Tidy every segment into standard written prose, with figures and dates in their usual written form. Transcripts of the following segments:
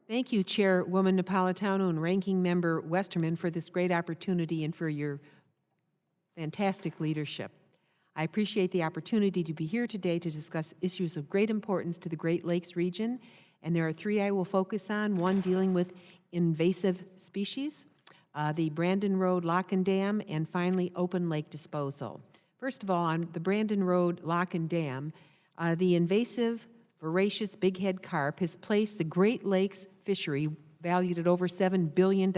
Thank you, Chairwoman Napolitano and Ranking Member Westerman, for this great opportunity and for your fantastic leadership. I appreciate the opportunity to be here today to discuss issues of great importance to the Great Lakes region, and there are three I will focus on. One dealing with invasive species, the Brandon Road Lock and Dam, and finally open lake disposal. First of all, on the Brandon Road Lock and Dam, the invasive voracious bighead carp has placed the Great Lakes fishery, valued at over $7 billion,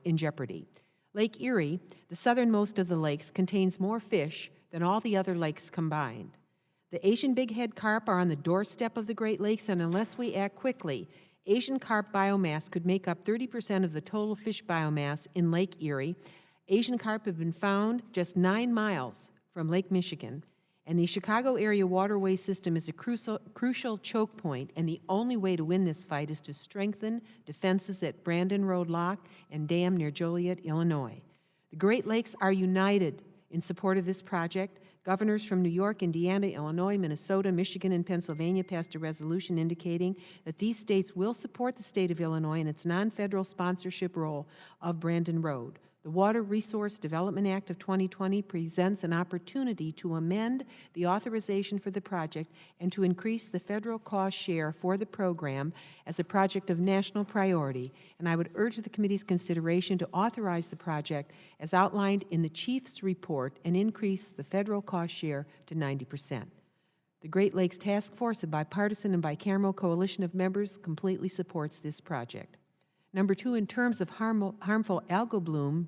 in jeopardy. Lake Erie, the southernmost of the lakes, contains more fish than all the other lakes combined. The Asian bighead carp are on the doorstep of the Great Lakes, and unless we act quickly, Asian carp biomass could make up 30% of the total fish biomass in Lake Erie. Asian carp have been found just 9 miles from Lake Michigan, and the Chicago area waterway system is a crucial choke point, and the only way to win this fight is to strengthen defenses at Brandon Road Lock and Dam near Joliet, Illinois. The Great Lakes are united in support of this project. Governors from New York, Indiana, Illinois, Minnesota, Michigan, and Pennsylvania passed a resolution indicating that these states will support the state of Illinois in its non-federal sponsorship role of Brandon Road. The Water Resource Development Act of 2020 presents an opportunity to amend the authorization for the project and to increase the federal cost share for the program as a project of national priority. And I would urge the committee's consideration to authorize the project as outlined in the Chief's report and increase the federal cost share to 90%. The Great Lakes Task Force, a bipartisan and bicameral coalition of members, completely supports this project. Number two, in terms of harmful algal bloom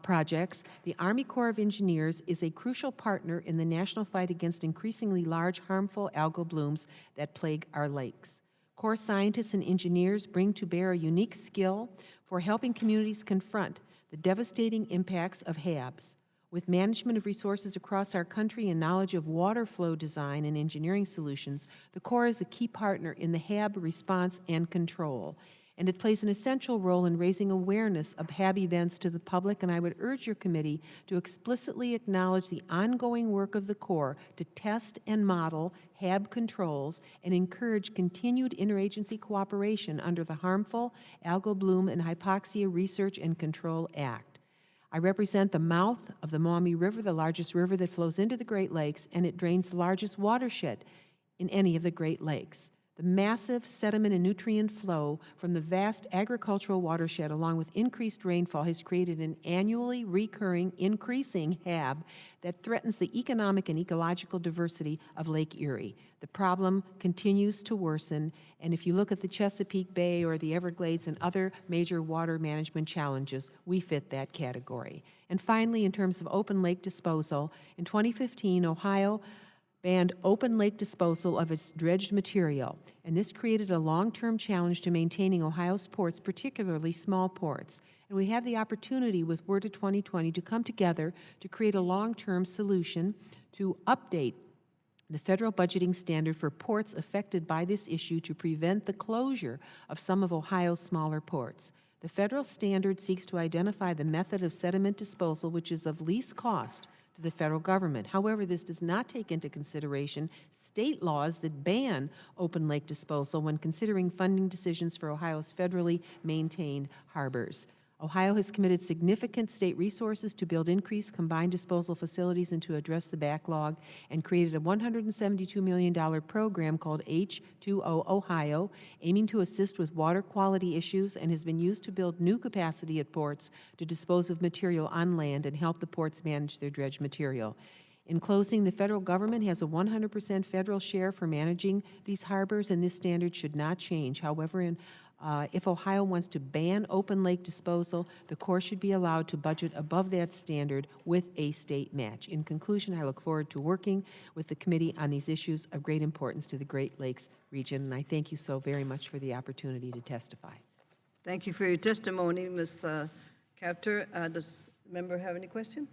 projects, the Army Corps of Engineers is a crucial partner in the national fight against increasingly large harmful algal blooms that plague our lakes. Corps scientists and engineers bring to bear a unique skill for helping communities confront the devastating impacts of HABs. With management of resources across our country and knowledge of water flow design and engineering solutions, the Corps is a key partner in the HAB response and control, and it plays an essential role in raising awareness of HAB events to the public, and I would urge your committee to explicitly acknowledge the ongoing work of the Corps to test and model HAB controls and encourage continued interagency cooperation under the Harmful Algal Bloom and Hypoxia Research and Control Act. I represent the mouth of the Maumee River, the largest river that flows into the Great Lakes, and it drains the largest watershed in any of the Great Lakes. The massive sediment and nutrient flow from the vast agricultural watershed, along with increased rainfall, has created an annually recurring, increasing HAB that threatens the economic and ecological diversity of Lake Erie. The problem continues to worsen, and if you look at the Chesapeake Bay or the Everglades and other major water management challenges, we fit that category. And finally, in terms of open lake disposal, in 2015, Ohio banned open lake disposal of its dredged material, and this created a long-term challenge to maintaining Ohio's ports, particularly small ports. And we have the opportunity with WRDA 2020 to come together to create a long-term solution to update the federal budgeting standard for ports affected by this issue to prevent the closure of some of Ohio's smaller ports. The federal standard seeks to identify the method of sediment disposal which is of least cost to the federal government. However, this does not take into consideration state laws that ban open lake disposal when considering funding decisions for Ohio's federally maintained harbors. Ohio has committed significant state resources to build increased combined disposal facilities and to address the backlog, and created a $172 million program called H2O Ohio, aiming to assist with water quality issues, and has been used to build new capacity at ports to dispose of material on land and help the ports manage their dredged material. In closing, the federal government has a 100% federal share for managing these harbors, and this standard should not change. However, if Ohio wants to ban open lake disposal, the Corps should be allowed to budget above that standard with a state match. In conclusion, I look forward to working with the committee on these issues of great importance to the Great Lakes region, and I thank you so very much for the opportunity to testify. Thank you for your testimony, Ms. Kaptur. Does the member have any question?